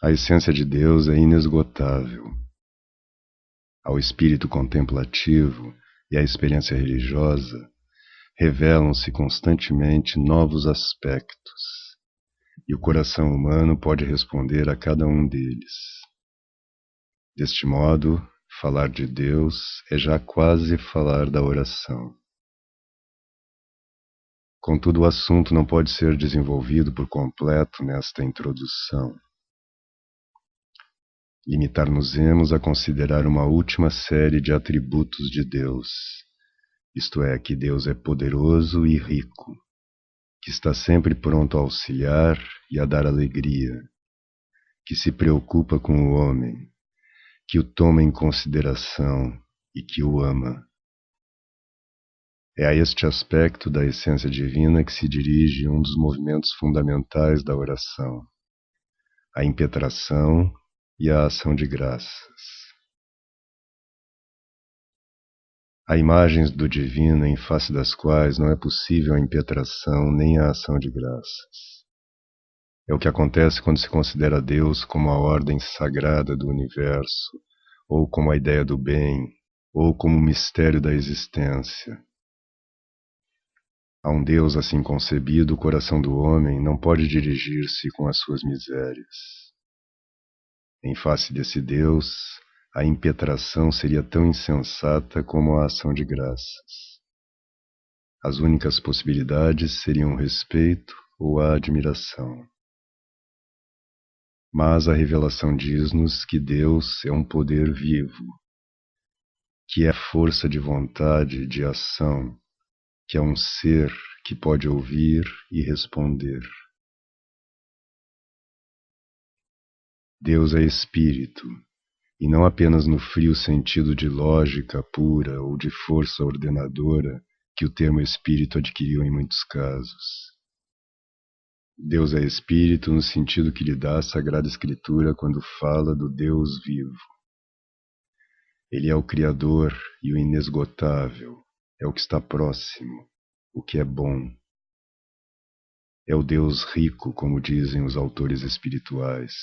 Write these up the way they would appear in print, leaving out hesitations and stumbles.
A essência de Deus é inesgotável. Ao espírito contemplativo e à experiência religiosa, revelam-se constantemente novos aspectos, e o coração humano pode responder a cada um deles. Deste modo, falar de Deus é já quase falar da oração. Contudo, o assunto não pode ser desenvolvido por completo nesta introdução. Limitar-nos-emos a considerar uma última série de atributos de Deus, isto é, que Deus é poderoso e rico, que está sempre pronto a auxiliar e a dar alegria, que se preocupa com o homem, que o toma em consideração e que o ama. É a este aspecto da essência divina que se dirige um dos movimentos fundamentais da oração, a impetração e a ação de graças. Há imagens do divino em face das quais não é possível a impetração nem a ação de graças. É o que acontece quando se considera Deus como a ordem sagrada do universo, ou como a ideia do bem, ou como o mistério da existência. A um Deus assim concebido, o coração do homem não pode dirigir-se com as suas misérias. Em face desse Deus, a impetração seria tão insensata como a ação de graças. As únicas possibilidades seriam o respeito ou a admiração. Mas a revelação diz-nos que Deus é um poder vivo, que é força de vontade, de ação, que é um ser que pode ouvir e responder. Deus é espírito, e não apenas no frio sentido de lógica pura ou de força ordenadora que o termo espírito adquiriu em muitos casos. Deus é espírito no sentido que lhe dá a Sagrada Escritura quando fala do Deus vivo. Ele é o Criador e o inesgotável, é o que está próximo, o que é bom. É o Deus rico, como dizem os autores espirituais,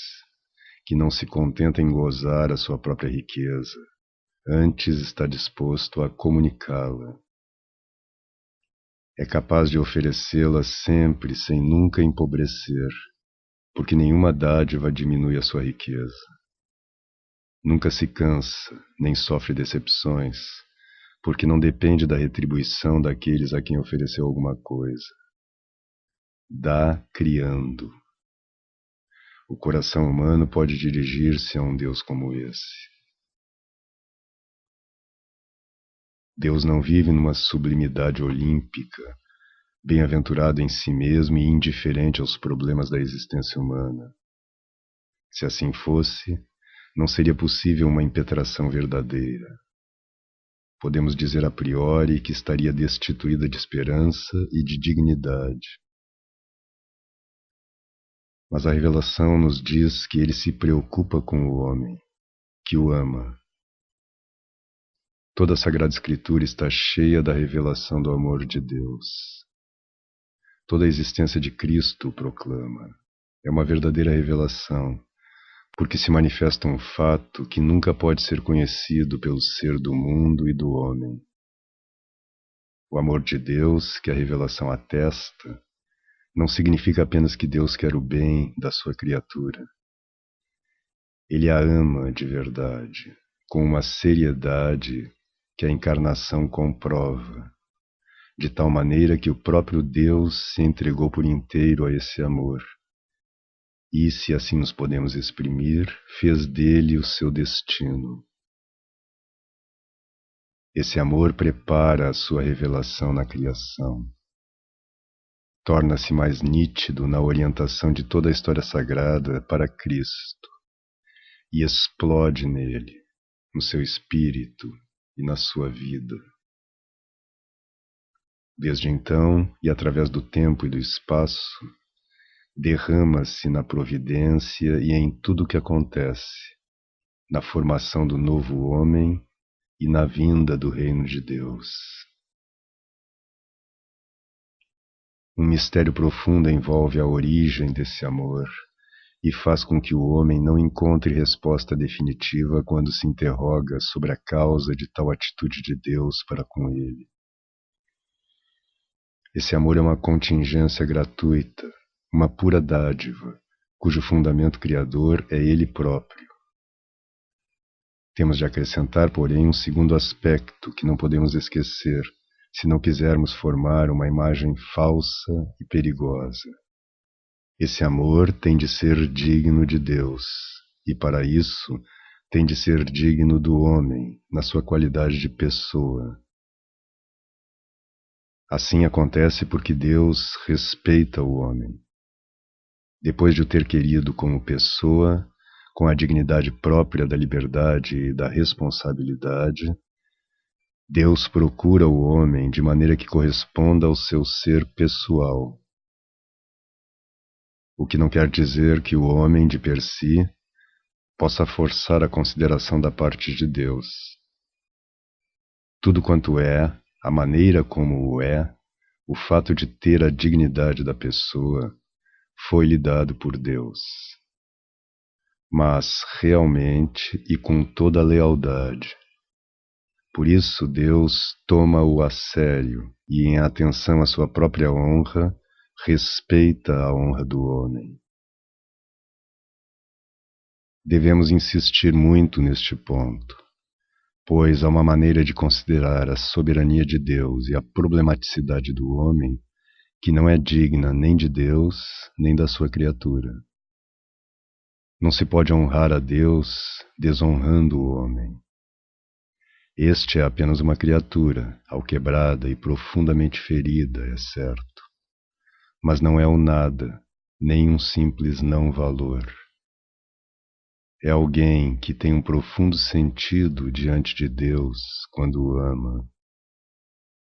que não se contenta em gozar a sua própria riqueza, antes está disposto a comunicá-la. É capaz de oferecê-la sempre, sem nunca empobrecer, porque nenhuma dádiva diminui a sua riqueza. Nunca se cansa, nem sofre decepções, porque não depende da retribuição daqueles a quem ofereceu alguma coisa. Dá criando. O coração humano pode dirigir-se a um Deus como esse. Deus não vive numa sublimidade olímpica, bem-aventurado em si mesmo e indiferente aos problemas da existência humana. Se assim fosse, não seria possível uma impetração verdadeira. Podemos dizer a priori que estaria destituída de esperança e de dignidade. Mas a revelação nos diz que ele se preocupa com o homem, que o ama. Toda a Sagrada Escritura está cheia da revelação do amor de Deus. Toda a existência de Cristo o proclama. É uma verdadeira revelação, porque se manifesta um fato que nunca pode ser conhecido pelo ser do mundo e do homem. O amor de Deus, que a revelação atesta, não significa apenas que Deus quer o bem da sua criatura. Ele a ama de verdade, com uma seriedade que a encarnação comprova, de tal maneira que o próprio Deus se entregou por inteiro a esse amor. E, se assim nos podemos exprimir, fez dele o seu destino. Esse amor prepara a sua revelação na criação. Torna-se mais nítido na orientação de toda a história sagrada para Cristo e explode nele, no seu espírito e na sua vida. Desde então, e através do tempo e do espaço, derrama-se na providência e em tudo o que acontece, na formação do novo homem e na vinda do reino de Deus. Um mistério profundo envolve a origem desse amor e faz com que o homem não encontre resposta definitiva quando se interroga sobre a causa de tal atitude de Deus para com ele. Esse amor é uma contingência gratuita, uma pura dádiva, cujo fundamento criador é ele próprio. Temos de acrescentar, porém, um segundo aspecto que não podemos esquecer, se não quisermos formar uma imagem falsa e perigosa. Esse amor tem de ser digno de Deus, e para isso tem de ser digno do homem, na sua qualidade de pessoa. Assim acontece porque Deus respeita o homem. Depois de o ter querido como pessoa, com a dignidade própria da liberdade e da responsabilidade, Deus procura o homem de maneira que corresponda ao seu ser pessoal. O que não quer dizer que o homem, de per si, possa forçar a consideração da parte de Deus. Tudo quanto é, a maneira como o é, o fato de ter a dignidade da pessoa, foi-lhe dado por Deus. Mas realmente e com toda a lealdade. Por isso Deus toma-o a sério e, em atenção à sua própria honra, respeita a honra do homem. Devemos insistir muito neste ponto, pois há uma maneira de considerar a soberania de Deus e a problematicidade do homem que não é digna nem de Deus nem da sua criatura. Não se pode honrar a Deus desonrando o homem. Este é apenas uma criatura, alquebrada e profundamente ferida, é certo, mas não é o nada, nem um simples não-valor. É alguém que tem um profundo sentido diante de Deus quando o ama.